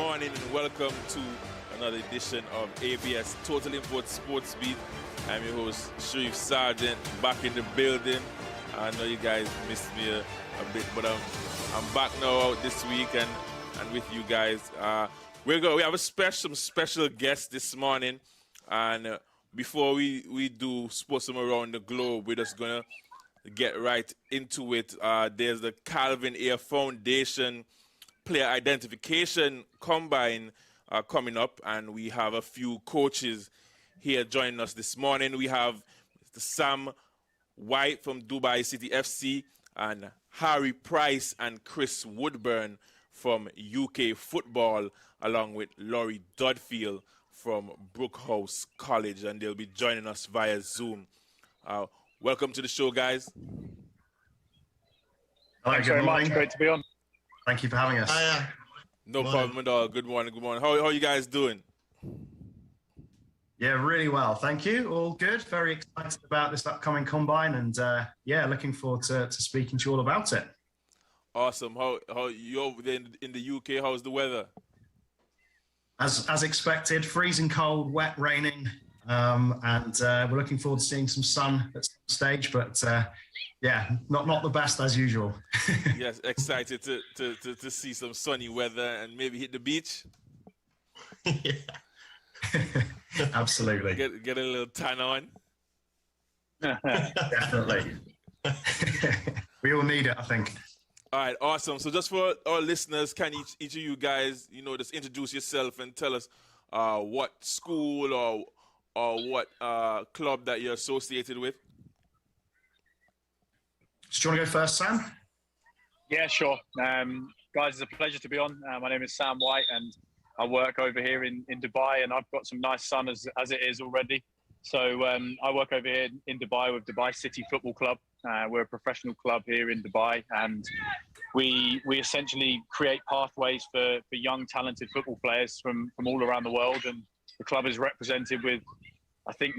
morning and welcome to another edition of ABS Total Import Sports Beat. I'm your host, Sharif Sargent, back in the building. I know you guys missed me a bit, but I'm back now out this week and with you guys. We have some special guests this morning, and before we do sports from around the globe, we're just gonna get right into it. There's the Calvin Air Foundation Player Identification Combine coming up, and we have a few coaches here joining us this morning. We have Mr. Sam White from Dubai City FC, and Harry Price and Chris Woodburn from UK Football, along with Laurie Dudfield from Brookhouse College, and they'll be joining us via Zoom. Welcome to the show, guys. Thanks very much. Great to be on. Thank you for having us. No problem at all. Good morning. Good morning. How are you guys doing? Yeah, really well. Thank you. All good. Very excited about this upcoming combine, and looking forward to speaking to you all about it. Awesome. How you over there in the UK? How's the weather? As expected, freezing cold, wet, raining, and we're looking forward to seeing some sun at some stage. But not the best as usual. Yes, excited to see some sunny weather and maybe hit the beach. Yeah. Absolutely. Get a little tan on. Definitely. We all need it, I think. All right, awesome. So just for our listeners, can each of you guys, just introduce yourself and tell us what school or what club that you're associated with? Do you want to go first, Sam? Yeah, sure. Guys, it's a pleasure to be on. My name is Sam White, and I work over here in Dubai, and I've got some nice sun as it is already. So I work over here in Dubai with Dubai City Football Club. We're a professional club here in Dubai, and we essentially create pathways for young, talented football players from all around the world. And the club is represented with, I think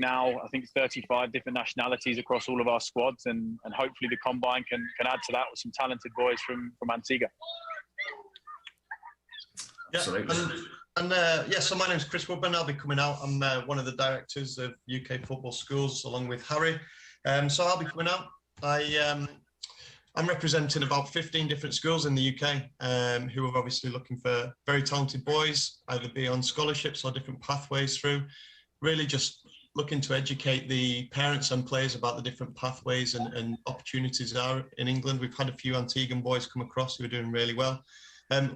35 different nationalities across all of our squads, and hopefully the combine can add to that with some talented boys from Antigua. Yeah, so my name's Chris Woodburn. I'll be coming out. I'm one of the directors of UK Football Schools, along with Harry. So I'll be coming out. I'm representing about 15 different schools in the UK who are obviously looking for very talented boys, either be on scholarships or different pathways through. Really just looking to educate the parents and players about the different pathways and opportunities are in England. We've had a few Antiguan boys come across who are doing really well.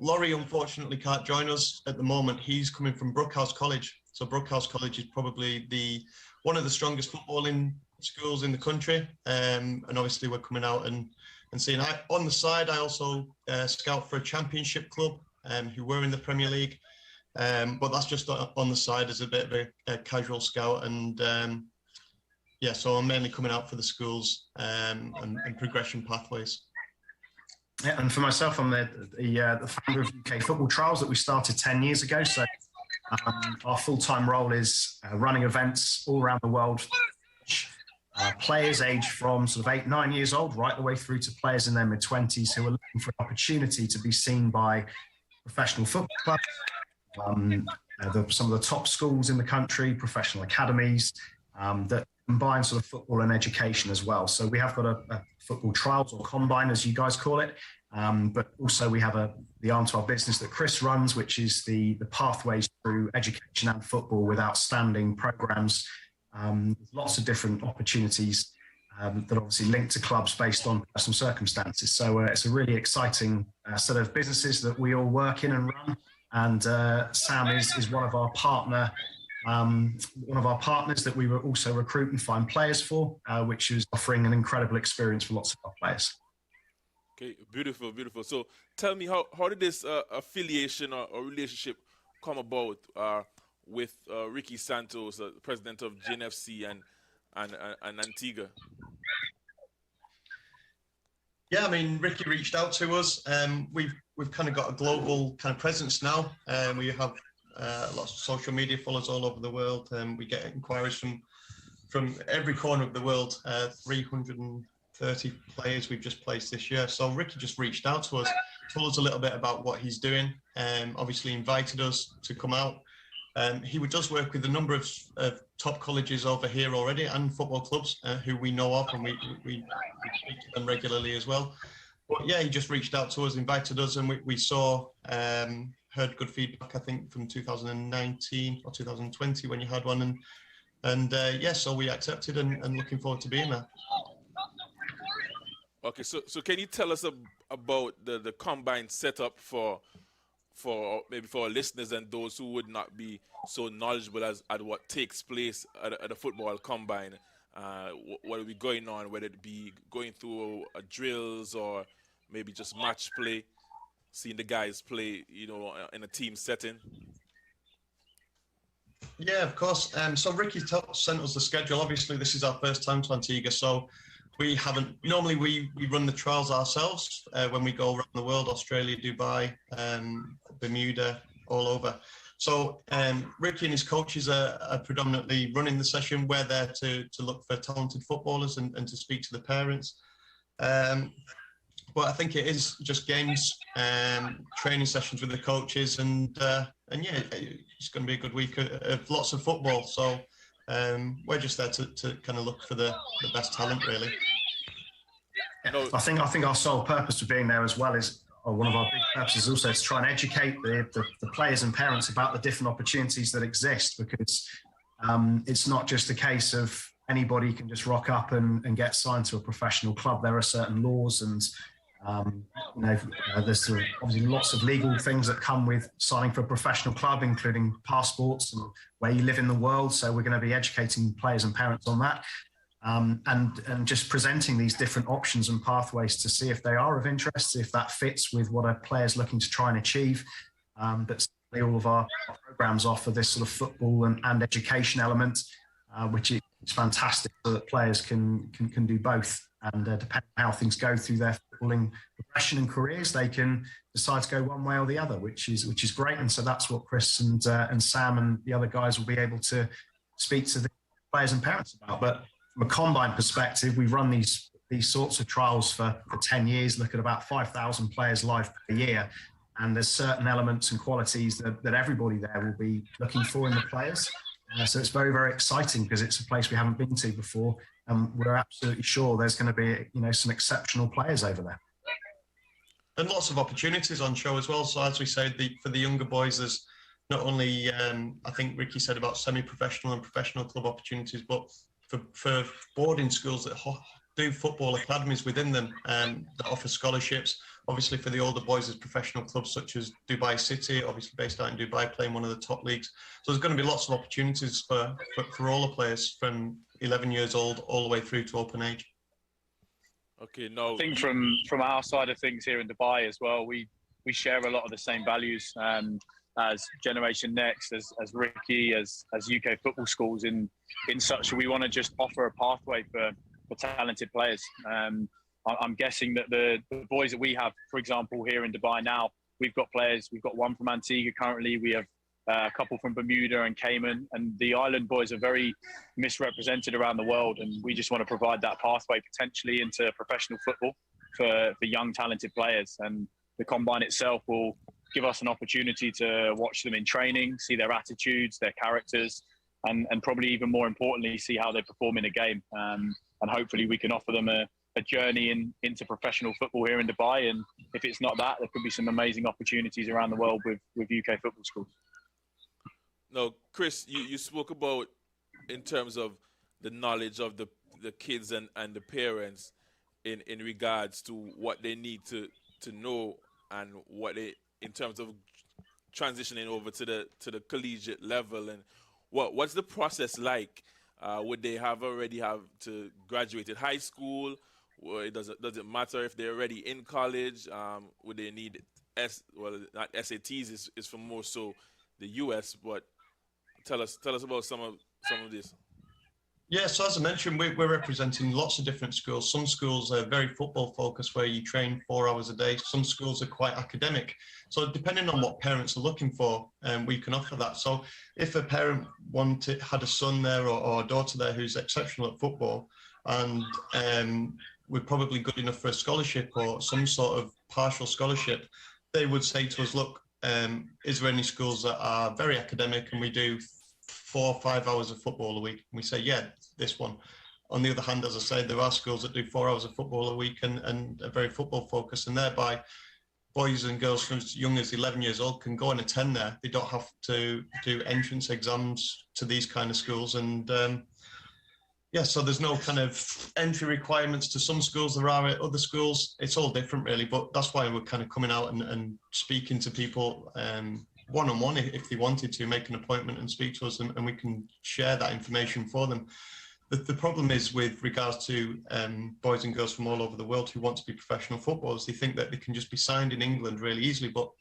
Laurie, unfortunately, can't join us at the moment. He's coming from Brookhouse College. So Brookhouse College is probably one of the strongest footballing schools in the country. And obviously we're coming out and seeing. On the side, I also scout for a championship club who were in the Premier League. But that's just on the side as a bit of a casual scout. And so I'm mainly coming out for the schools and progression pathways. Yeah, and for myself, I'm the founder of UK Football Trials that we started 10 years ago. So our full-time role is running events all around the world. Players aged from sort of 8, 9 years old right the way through to players in their mid-20s who are looking for an opportunity to be seen by professional football clubs, some of the top schools in the country, professional academies that combine sort of football and education as well. So we have got a football trials or combine, as you guys call it, but also we have the arm to our business that Chris runs, which is the pathways through education and football with outstanding programs. Lots of different opportunities that obviously link to clubs based on personal circumstances. So it's a really exciting set of businesses that we all work in and run. And Sam is one of our partners that we also recruit and find players for, which is offering an incredible experience for lots of our players. Okay, beautiful, beautiful. So tell me, how did this affiliation or relationship come about with Ricky Santos, president of GNFC and Antigua? Yeah, I mean, Ricky reached out to us. We've kind of got a global kind of presence now. We have lots of social media followers all over the world. We get inquiries from every corner of the world. 330 players we've just placed this year. So Ricky just reached out to us. told us a little bit about what he's doing. Obviously invited us to come out. He does work with a number of top colleges over here already and football clubs who we know of, and we speak to them regularly as well. But yeah, he just reached out to us, invited us, and we saw, heard good feedback, I think, from 2019 or 2020 when you had one. And yeah, so we accepted and looking forward to being there. Okay, so can you tell us about the combine setup for maybe for our listeners and those who would not be so knowledgeable at what takes place at a football combine? What will be going on, whether it be going through drills or maybe just match play, seeing the guys play, in a team setting? Yeah, of course. So Ricky sent us the schedule. Obviously, this is our first time to Antigua, so we haven't. Normally, we run the trials ourselves when we go around the world: Australia, Dubai, Bermuda, all over. So Ricky and his coaches are predominantly running the session. We're there to look for talented footballers and to speak to the parents. But I think it is just games, training sessions with the coaches, and yeah, it's going to be a good week of lots of football. So we're just there to kind of look for the best talent, really. I think our sole purpose of being there as well is, or one of our big purposes also, is to try and educate the players and parents about the different opportunities that exist, because it's not just a case of anybody can just rock up and get signed to a professional club. There are certain laws and there's obviously lots of legal things that come with signing for a professional club, including passports and where you live in the world. So we're going to be educating players and parents on that, and just presenting these different options and pathways to see if they are of interest, if that fits with what a player's looking to try and achieve. But certainly all of our programs offer this sort of football and education element, which is fantastic, so that players can do both. And depending on how things go through their footballing progression and careers, they can decide to go one way or the other, which is great. And so that's what Chris and Sam and the other guys will be able to speak to the players and parents about. But from a combine perspective, we've run these sorts of trials for 10 years, look at about 5,000 players live per year. And there's certain elements and qualities that everybody there will be looking for in the players. So it's very, very exciting because it's a place we haven't been to before. And we're absolutely sure there's going to be, some exceptional players over there. And lots of opportunities on show as well. So as we said, for the younger boys, there's not only, I think Ricky said about semi-professional and professional club opportunities, but for boarding schools that do football academies within them that offer scholarships. Obviously, for the older boys, there's professional clubs such as Dubai City, obviously based out in Dubai, playing one of the top leagues. So there's going to be lots of opportunities for all the players from 11 years old all the way through to open age. Okay, no. I think from our side of things here in Dubai as well, we share a lot of the same values as Generation Next, as Ricky, as UK football schools in such. We want to just offer a pathway for talented players. I'm guessing that the boys that we have, for example, here in Dubai now, we've got players. We've got one from Antigua currently. We have a couple from Bermuda and Cayman. And the island boys are very misrepresented around the world. And we just want to provide that pathway potentially into professional football for young, talented players. And the combine itself will give us an opportunity to watch them in training, see their attitudes, their characters, and probably even more importantly, see how they perform in a game. And hopefully we can offer them a journey into professional football here in Dubai. And if it's not that, there could be some amazing opportunities around the world with UK football schools. No, Chris, you spoke about in terms of the knowledge of the kids and the parents in regards to what they need to know and what they, in terms of transitioning over to the collegiate level. And what's the process like? Would they already have to graduate at high school? Or does it matter if they're already in college? Would they need not SATs is for more so the US, but tell us about some of this. Yeah, so as I mentioned, we're representing lots of different schools. Some schools are very football focused, where you train 4 hours a day. Some schools are quite academic. So depending on what parents are looking for, we can offer that. So if a parent had a son there or a daughter there who's exceptional at football, and we're probably good enough for a scholarship or some sort of partial scholarship, they would say to us, look, is there any schools that are very academic and we do 4 or 5 hours of football a week? And we say, yeah, this one. On the other hand, as I say, there are schools that do 4 hours of football a week and are very football focused, and thereby boys and girls from as young as 11 years old can go and attend there. They don't have to do entrance exams to these kind of schools. And so there's no kind of entry requirements to some schools. There are at other schools. It's all different, really. But that's why we're kind of coming out and speaking to people one-on-one if they wanted to make an appointment and speak to us, and we can share that information for them. The problem is with regards to boys and girls from all over the world who want to be professional footballers, they think that they can just be signed in England really easily, but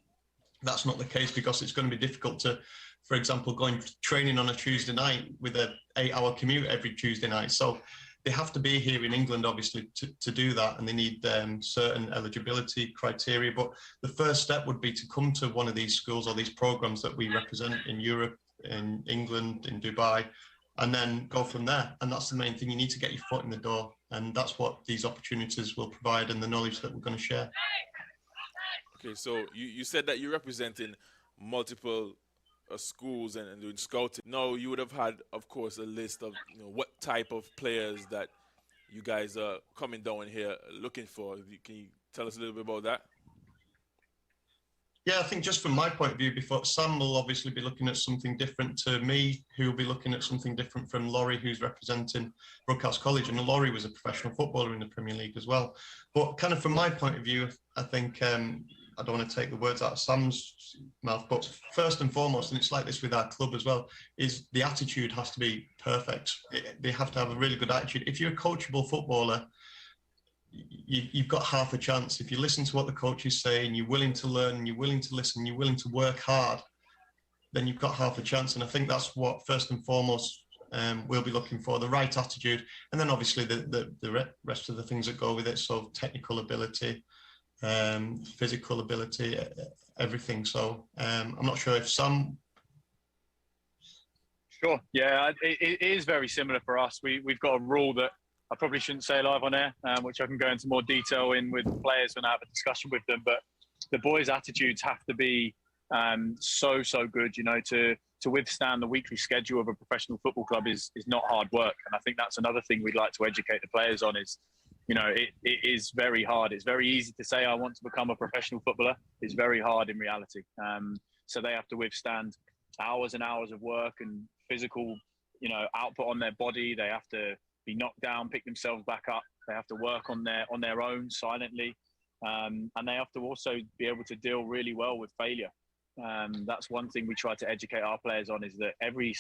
that's not the case, because it's going to be difficult to, for example, going training on a Tuesday night with an 8-hour commute every Tuesday night. So they have to be here in England, obviously, to do that, and they need certain eligibility criteria. But the first step would be to come to one of these schools or these programs that we represent in Europe, in England, in Dubai, and then go from there. And that's the main thing. You need to get your foot in the door, and that's what these opportunities will provide, and the knowledge that we're going to share. Okay, so you said that you're representing multiple schools and doing scouting. Now, you would have had, of course, a list of what type of players that you guys are coming down here looking for. Can you tell us a little bit about that? Yeah, I think just from my point of view, before Sam will obviously be looking at something different to me, who will be looking at something different from Laurie, who's representing Brookhouse College. And Laurie was a professional footballer in the Premier League as well. But kind of from my point of view, I think I don't want to take the words out of Sam's mouth, but first and foremost, and it's like this with our club as well, is the attitude has to be perfect. They have to have a really good attitude. If you're a coachable footballer, you've got half a chance. If you listen to what the coaches say and you're willing to learn and you're willing to listen, you're willing to work hard, then you've got half a chance. And I think that's what first and foremost we'll be looking for, the right attitude. And then obviously the rest of the things that go with it. So technical ability, physical ability, everything. So I'm not sure if Sam... Sure. Yeah, it is very similar for us. We've got a rule that I probably shouldn't say live on air, which I can go into more detail in with players when I have a discussion with them. But the boys' attitudes have to be so good, to withstand the weekly schedule of a professional football club is not hard work. And I think that's another thing we'd like to educate the players on is, it is very hard. It's very easy to say I want to become a professional footballer. It's very hard in reality. So they have to withstand hours and hours of work and physical, output on their body. They have to be knocked down, pick themselves back up. They have to work on their own silently, and they have to also be able to deal really well with failure. That's one thing we try to educate our players on, is that every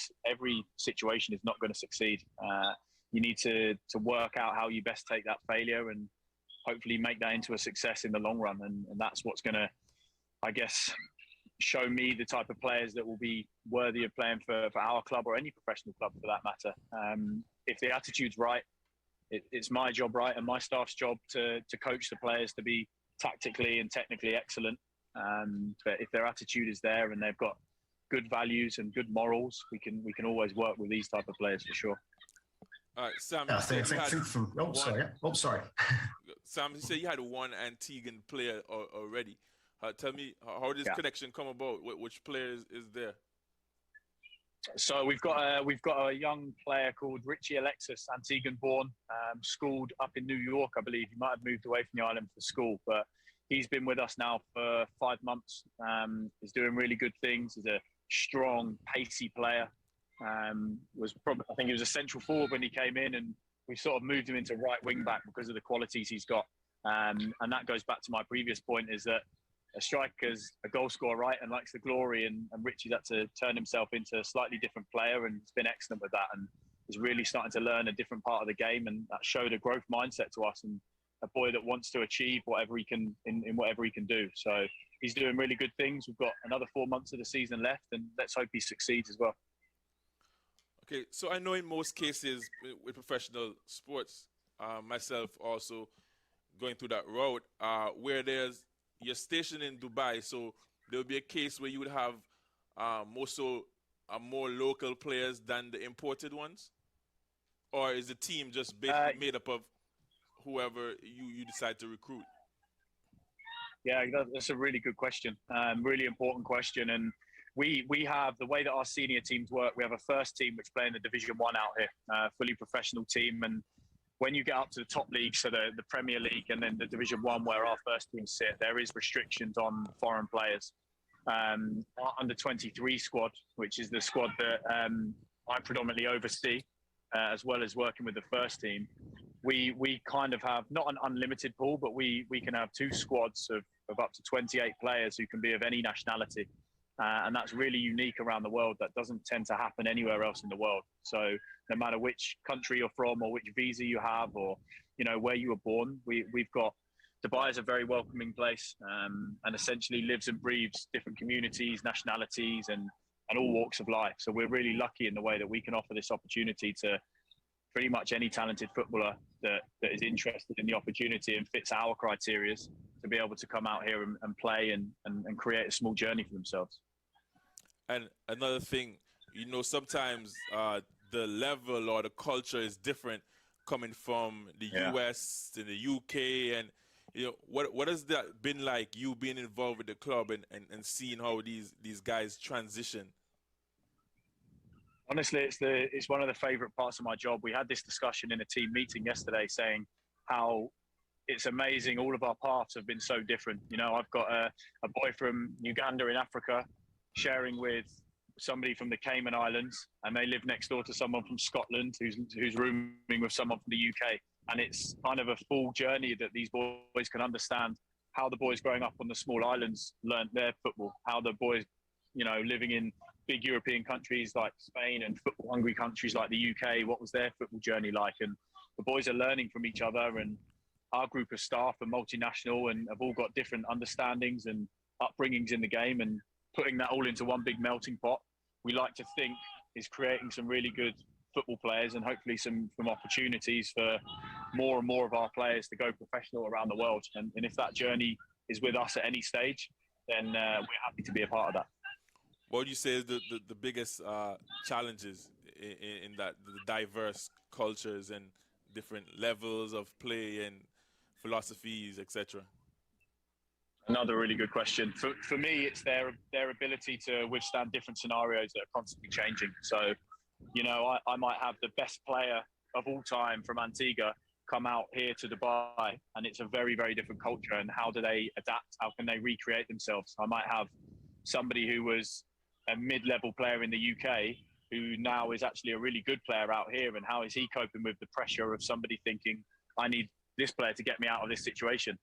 situation is not going to succeed. You need to work out how you best take that failure and hopefully make that into a success in the long run. And that's what's going to, I guess, show me the type of players that will be worthy of playing for our club or any professional club for that matter. If the attitude's right, it's my job, right, and my staff's job to coach the players to be tactically and technically excellent. But if their attitude is there and they've got good values and good morals, we can always work with these type of players for sure. All right, Sam. Yeah, I think from... sorry. Sam, you said you had one Antiguan player already. Tell me how this connection come about. Which player is there? So we've got a young player called Richie Alexis, Antiguan born, schooled up in New York, I believe. He might have moved away from the island for school, but he's been with us now for 5 months. He's doing really good things. He's a strong, pacey player. I think he was a central forward when he came in, and we sort of moved him into right wing back because of the qualities he's got. And that goes back to my previous point, is that a striker's a goal scorer, right, and likes the glory, and Richie's had to turn himself into a slightly different player, and he's been excellent with that, and is really starting to learn a different part of the game, and that showed a growth mindset to us, and a boy that wants to achieve whatever he can in whatever he can do. So he's doing really good things. We've got another 4 months of the season left, and let's hope he succeeds as well. Okay, so I know in most cases with professional sports, myself also going through that route, where you're stationed in Dubai, so there'll be a case where you would have more local players than the imported ones? Or is the team just basically made up of whoever you decide to recruit? Yeah, that's a really good question. Really important question. And we have, the way that our senior teams work, we have a first team which play in the Division 1 out here, fully professional team. And when you get up to the top league, so the Premier League and then the Division 1 where our first team sit, there is restrictions on foreign players. Our under 23 squad, which is the squad that I predominantly oversee, as well as working with the first team, we kind of have not an unlimited pool, but we can have 2 squads of up to 28 players who can be of any nationality. And that's really unique around the world. That doesn't tend to happen anywhere else in the world. So no matter which country you're from or which visa you have or, where you were born, we've got, Dubai is a very welcoming place, and essentially lives and breathes different communities, nationalities, and all walks of life. So we're really lucky in the way that we can offer this opportunity to pretty much any talented footballer that is interested in the opportunity and fits our criteria to be able to come out here and play and create a small journey for themselves. And another thing, sometimes the level or the culture is different coming from the US to the UK. And, what has that been like, you being involved with the club and seeing how these guys transition? Honestly, it's one of the favorite parts of my job. We had this discussion in a team meeting yesterday saying how it's amazing. All of our paths have been so different. I've got a boy from Uganda in Africa sharing with somebody from the Cayman Islands, and they live next door to someone from Scotland who's rooming with someone from the UK. And it's kind of a full journey that these boys can understand how the boys growing up on the small islands learned their football, how the boys, living in big European countries like Spain and football-hungry countries like the UK, what was their football journey like? And the boys are learning from each other, and our group of staff are multinational and have all got different understandings and upbringings in the game, and putting that all into one big melting pot, we like to think is creating some really good football players and hopefully some opportunities for more and more of our players to go professional around the world. And if that journey is with us at any stage, then we're happy to be a part of that. What would you say is the biggest challenges in that, the diverse cultures and different levels of play and philosophies, etc.? Another really good question. For me, it's their ability to withstand different scenarios that are constantly changing. So, I might have the best player of all time from Antigua come out here to Dubai, and it's a very, very different culture. And how do they adapt? How can they recreate themselves? I might have somebody who was a mid-level player in the UK who now is actually a really good player out here, and how is he coping with the pressure of somebody thinking, I need this player to get me out of this situation?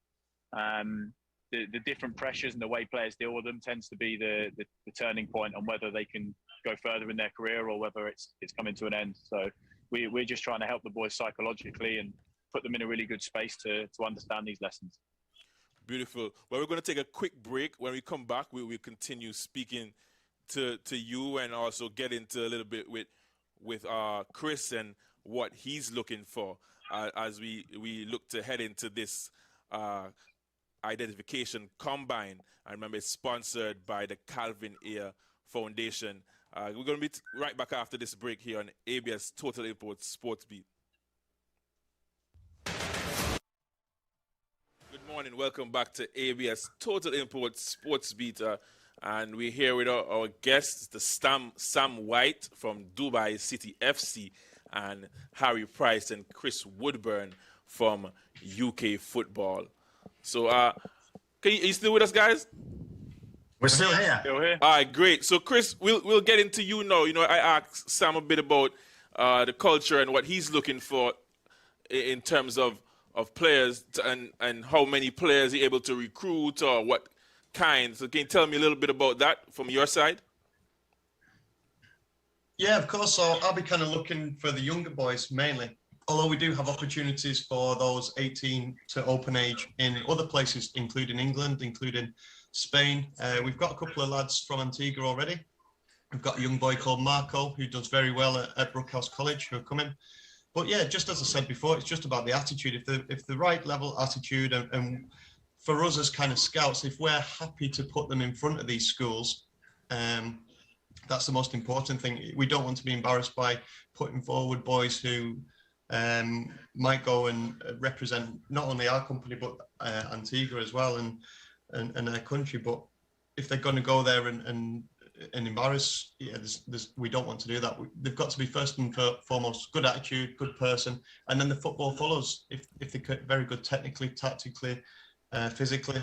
The different pressures and the way players deal with them tends to be the turning point on whether they can go further in their career or whether it's coming to an end. So we're just trying to help the boys psychologically and put them in a really good space to understand these lessons. Beautiful. Well, we're going to take a quick break. When we come back, we will continue speaking to you and also get into a little bit with Chris and what he's looking for as we look to head into this identification combine. I remember it's sponsored by the Calvin Ayre Foundation. We're going to be right back after this break here on ABS Total Import Sports Beat. Good morning. Welcome back to ABS Total Import Sports Beat. And we're here with our guests, the Sam White from Dubai City FC, and Harry Price and Chris Woodburn from UK Football. So, are you still with us, guys? We're still here. Still here. All right, great. So, Chris, we'll get into you now. I asked Sam a bit about the culture and what he's looking for in terms of players and how many players he's able to recruit or what kind. So, can you tell me a little bit about that from your side? Yeah, of course. So I'll be kind of looking for the younger boys mainly. Although we do have opportunities for those 18 to open age in other places, including England, including Spain. We've got a couple of lads from Antigua already. We've got a young boy called Marco, who does very well at Brookhouse College, who are coming. But yeah, just as I said before, it's just about the attitude. If the right level attitude and for us as kind of scouts, if we're happy to put them in front of these schools, that's the most important thing. We don't want to be embarrassed by putting forward boys who might go and represent not only our company but Antigua as well, and their country. But if they're going to go there and embarrass, we don't want to do that. They've got to be first and foremost good attitude, good person, and then the football follows. If they're very good technically, tactically, physically,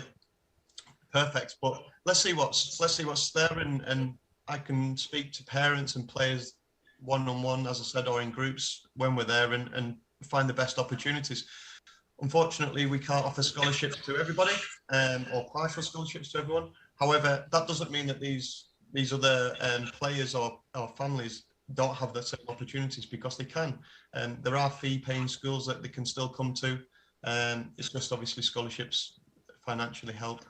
perfect. But let's see what's there, and I can speak to parents and players one-on-one, as I said, or in groups when we're there, and find the best opportunities. Unfortunately, we can't offer scholarships to everybody, or partial scholarships to everyone. However, that doesn't mean that these other players or families don't have the same opportunities, because they can. There are fee-paying schools that they can still come to. It's just obviously scholarships financially help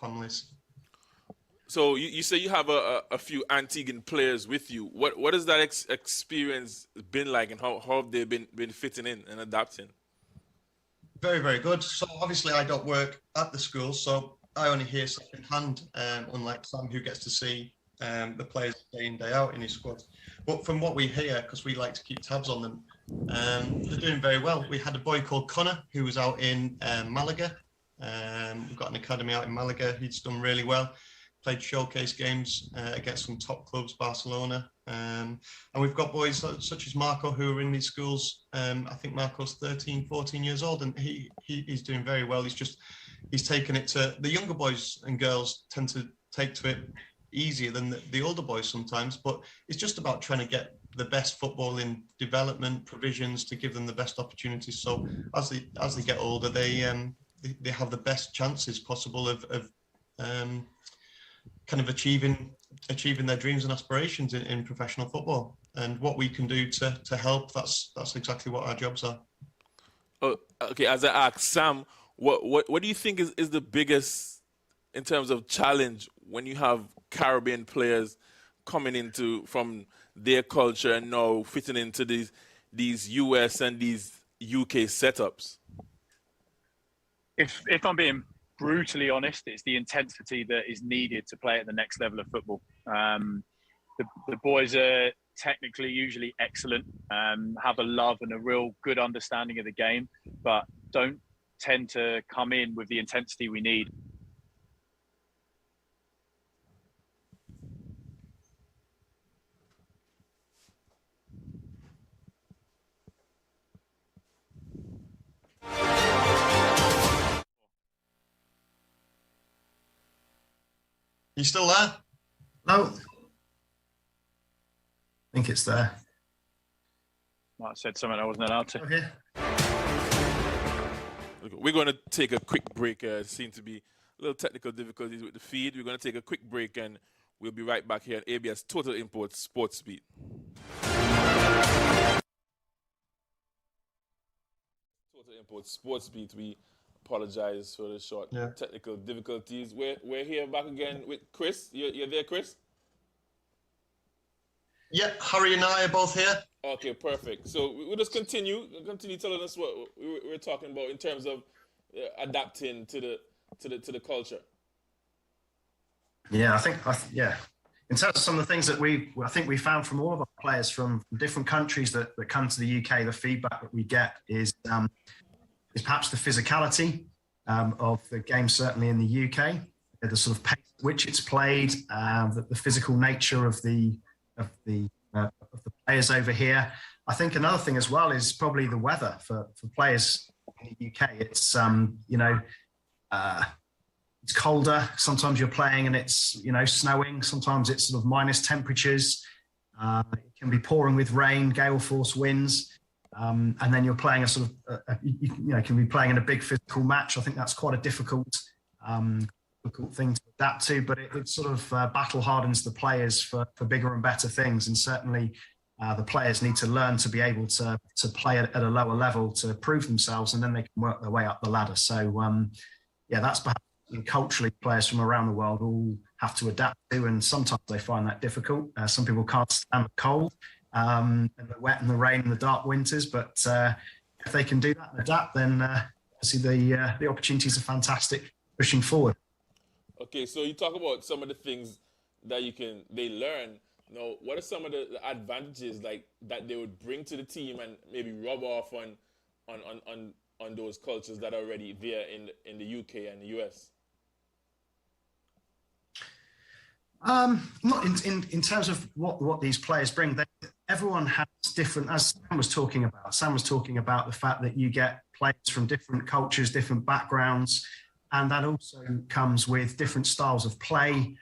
families. So you say you have a few Antiguan players with you. What has that experience been like, and how have they been fitting in and adapting? Very, very good. So obviously I don't work at the school, so I only hear secondhand, unlike Sam, who gets to see the players day in, day out in his squad. But from what we hear, because we like to keep tabs on them, they're doing very well. We had a boy called Connor who was out in Malaga. We've got an academy out in Malaga. He's done really well. Played showcase games against some top clubs, Barcelona. And we've got boys such as Marco who are in these schools. I think Marco's 13, 14 years old, and he's doing very well. He's taken it to, the younger boys and girls tend to take to it easier than the older boys sometimes, but it's just about trying to get the best footballing development provisions to give them the best opportunities. So as they get older, they have the best chances possible of kind of achieving their dreams and aspirations in professional football. And what we can do to help, that's exactly what our jobs are. Oh, okay, as I asked Sam, what do you think is the biggest, in terms of challenge, when you have Caribbean players coming into from their culture and now fitting into these US and these UK setups? If I'm being brutally honest, it's the intensity that is needed to play at the next level of football. The boys are technically usually excellent, have a love and a real good understanding of the game, but don't tend to come in with the intensity we need. You still there? No. I think it's there. Might have said something I wasn't allowed to. Okay. We're going to take a quick break. Seems to be a little technical difficulties with the feed. We're going to take a quick break, and we'll be right back here at ABS Total Import Sports Beat. Total Import Sports Beat. We apologize for the short technical difficulties. We're here back again with Chris. You're there, Chris? Yeah, Harry and I are both here. Okay, perfect. So we'll just continue telling us what we're talking about in terms of adapting to the culture. Yeah, I think in terms of some of the things that I think we found from all of our players from different countries that come to the UK, the feedback that we get is perhaps the physicality of the game, certainly in the UK, the sort of pace at which it's played, the physical nature of the players over here. I think another thing as well is probably the weather for players in the UK. It's it's colder. Sometimes you're playing and it's snowing. Sometimes it's sort of minus temperatures. It can be pouring with rain, gale force winds. And then you're playing a sort of, can be playing in a big physical match. I think that's quite a difficult thing to adapt to, but it sort of battle hardens the players for bigger and better things. And certainly the players need to learn to be able to play at a lower level to prove themselves, and then they can work their way up the ladder. So that's perhaps culturally players from around the world all have to adapt to, and sometimes they find that difficult. Some people can't stand the cold. And the wet and the rain and the dark winters, but if they can do that and adapt, then see the opportunities are fantastic pushing forward. Okay, so you talk about some of the things that they learn. Now, what are some of the advantages like that they would bring to the team and maybe rub off on those cultures that are already there in the UK and the US? Not in terms of what these players bring. Everyone has different, as Sam was talking about. Sam was talking about the fact that you get players from different cultures, different backgrounds, and that also comes with different styles of play,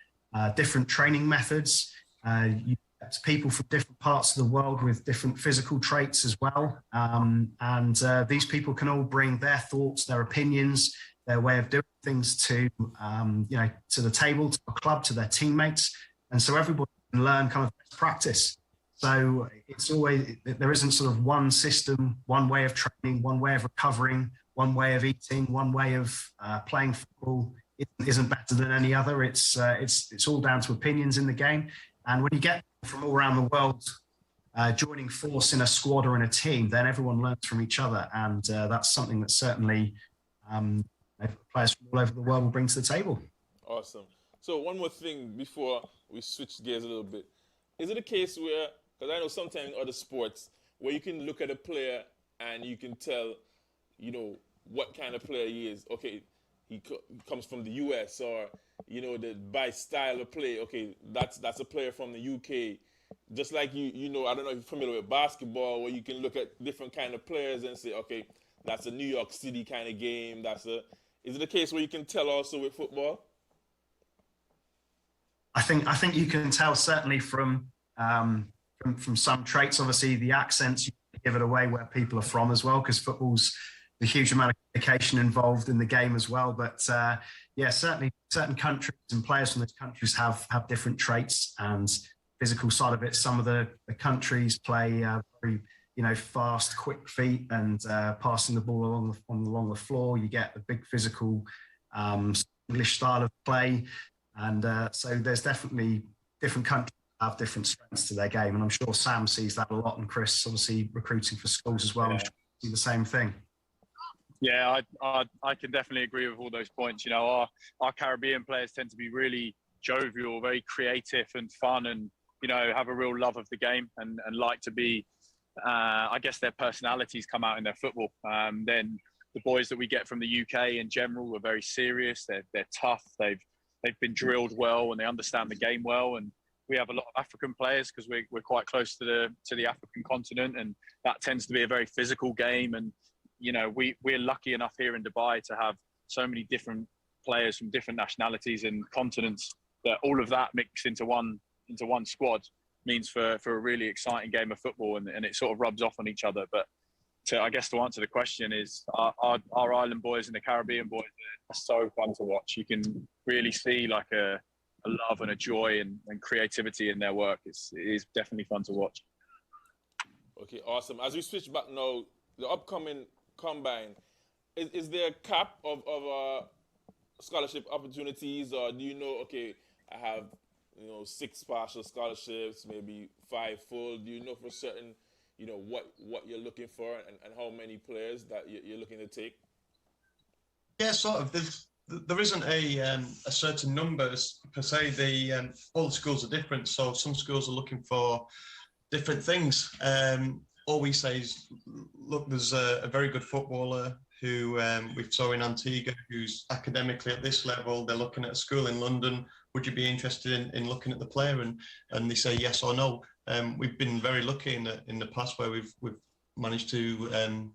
different training methods. You get people from different parts of the world with different physical traits as well. And these people can all bring their thoughts, their opinions, their way of doing things to the table, to the club, to their teammates. And so everybody can learn kind of best practice. So it's always, there isn't sort of one system, one way of training, one way of recovering, one way of eating, one way of playing football. It isn't better than any other. It's all down to opinions in the game. And when you get from all around the world joining force in a squad or in a team, then everyone learns from each other. And that's something that certainly players from all over the world will bring to the table. Awesome. So one more thing before we switch gears a little bit. Is it a case where, because I know sometimes in other sports, where you can look at a player and you can tell, what kind of player he is. Okay, he comes from the US, or, by style of play, okay, that's a player from the UK. Just like I don't know if you're familiar with basketball, where you can look at different kind of players and say, okay, that's a New York City kind of game. Is it a case where you can tell also with football? I think you can tell certainly from some traits. Obviously, the accents, you give it away where people are from as well, because football's a huge amount of communication involved in the game as well. But certainly certain countries and players from those countries have different traits and physical side of it. Some of the countries play very fast, quick feet and passing the ball along the floor. You get the big physical English style of play. And so there's definitely different countries have different strengths to their game. And I'm sure Sam sees that a lot. And Chris, obviously recruiting for schools as well, I'm sure you see the same thing. Yeah, I can definitely agree with all those points. Our Caribbean players tend to be really jovial, very creative and fun, and, have a real love of the game and like to be, I guess their personalities come out in their football. Then the boys that we get from the UK in general are very serious. They're tough. They've been drilled well and they understand the game well. And we have a lot of African players because we're quite close to the African continent, and that tends to be a very physical game. And we're lucky enough here in Dubai to have so many different players from different nationalities and continents that all of that mixed into one squad means for a really exciting game of football, and it sort of rubs off on each other. But to answer the question is our island boys and the Caribbean boys are so fun to watch. You can really see like a love and a joy and creativity in their work. It is definitely fun to watch. Okay, awesome. As we switch back now, the upcoming combine, is there a cap of scholarship opportunities, or do okay, I have 6 partial scholarships, maybe 5 full? Do you know for certain what you're looking for and how many players that you're looking to take? Yeah, sort of. There isn't a certain numbers per se. All the schools are different, so some schools are looking for different things. All we say is, look, there's a very good footballer who we saw in Antigua, who's academically at this level. They're looking at a school in London. Would you be interested in looking at the player? And they say yes or no. We've been very lucky in the past where we've managed to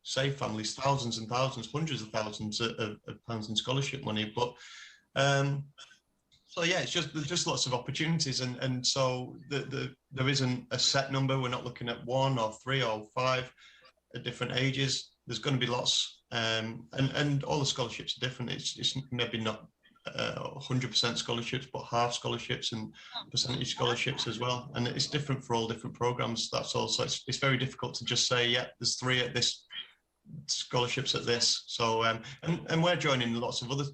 save families thousands and thousands, hundreds of thousands of pounds in scholarship money. But so yeah, there's just lots of opportunities, and so there isn't a set number. We're not looking at 1 or 3 or 5 at different ages. There's going to be lots, and all the scholarships are different. It's maybe not 100% scholarships, but half scholarships and percentage scholarships as well. And it's different for all different programs. That's also, it's very difficult to just say, yeah, there's 3 at this, scholarships at this. So, and we're joining lots of other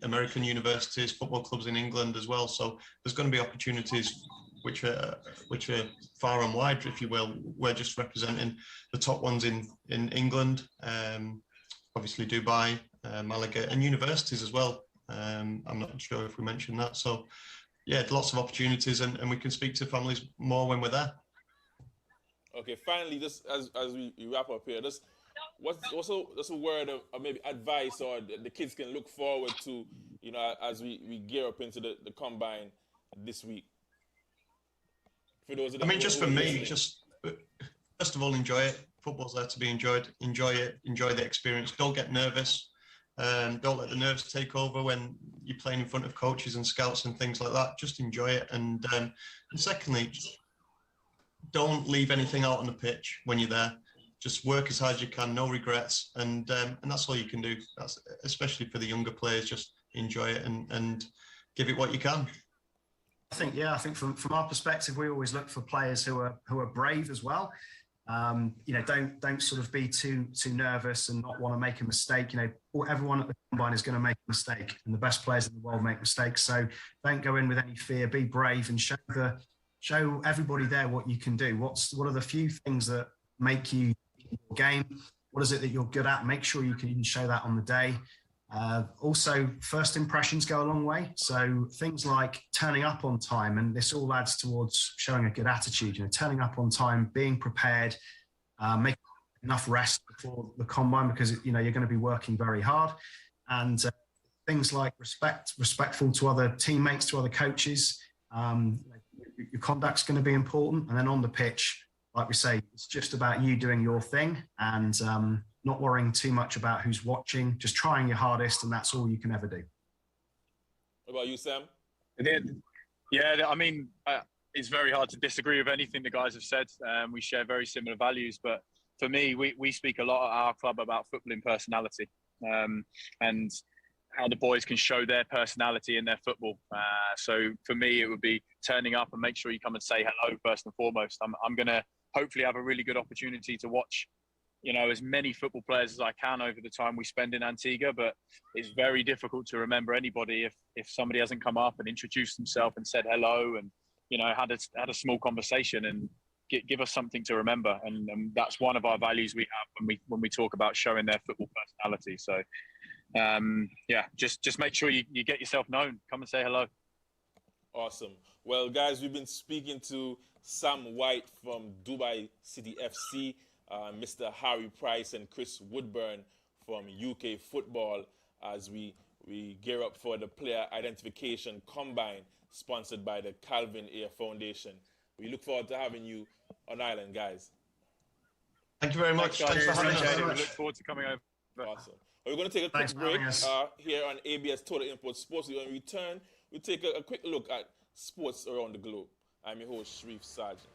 American universities, football clubs in England as well. So there's going to be opportunities which are far and wide, if you will. We're just representing the top ones in England, obviously Dubai, Malaga, and universities as well. I'm not sure if we mentioned that. So yeah, lots of opportunities, and we can speak to families more when we're there. Okay, finally, just as we wrap up here, just what's a word of maybe advice or the kids can look forward to, you know, as we gear up into the combine this week? For those of them just who for are me, listening. just first of all, enjoy it. Football's there to be enjoyed. Enjoy it. Enjoy the experience. Don't get nervous. Don't let the nerves take over when you're playing in front of coaches and scouts and things like that. Just enjoy it. And secondly, don't leave anything out on the pitch when you're there. Just work as hard as you can, no regrets, and that's all you can do. That's especially for the younger players. Just enjoy it and give it what you can. I think from our perspective, we always look for players who are brave as well. You know, don't sort of be too nervous and not want to make a mistake. You know, everyone at the combine is going to make a mistake, and the best players in the world make mistakes. So don't go in with any fear. Be brave and show everybody there what you can do. What are the few things that make you your game? What is it that you're good at? Make sure you can show that on the day. Also, first impressions go a long way. So things like turning up on time, and this all adds towards showing a good attitude. You know, turning up on time, being prepared, making enough rest before the combine, because you know you're going to be working very hard, and things like respectful to other teammates, to other coaches. Your conduct's going to be important, and then on the pitch, like we say, it's just about you doing your thing and not worrying too much about who's watching, just trying your hardest, and that's all you can ever do. What about you, Sam? Yeah, I mean, it's very hard to disagree with anything the guys have said. We share very similar values, but for me, we speak a lot at our club about footballing personality and how the boys can show their personality in their football. So for me, it would be turning up and make sure you come and say hello first and foremost. I'm going to hopefully have a really good opportunity to watch, you know, as many football players as I can over the time we spend in Antigua, but it's very difficult to remember anybody if somebody hasn't come up and introduced themselves and said hello and, you know, had a small conversation and give us something to remember. And that's one of our values we have when we talk about showing their football personality. So, yeah, just make sure you get yourself known. Come and say hello. Awesome. Well, guys, we've been speaking to Sam White from Dubai City FC, Mr. Harry Price and Chris Woodburn from UK Football, as we gear up for the Player Identification Combine sponsored by the Calvin Ayre Foundation. We look forward to having you on Island, guys. Thank you very much. Thanks for having us. We look forward to coming over. Awesome. We're going to take a quick break here on ABS Total Import Sports. When we return, we'll take a quick look at sports around the globe. I'm your host, Sharif Sargent.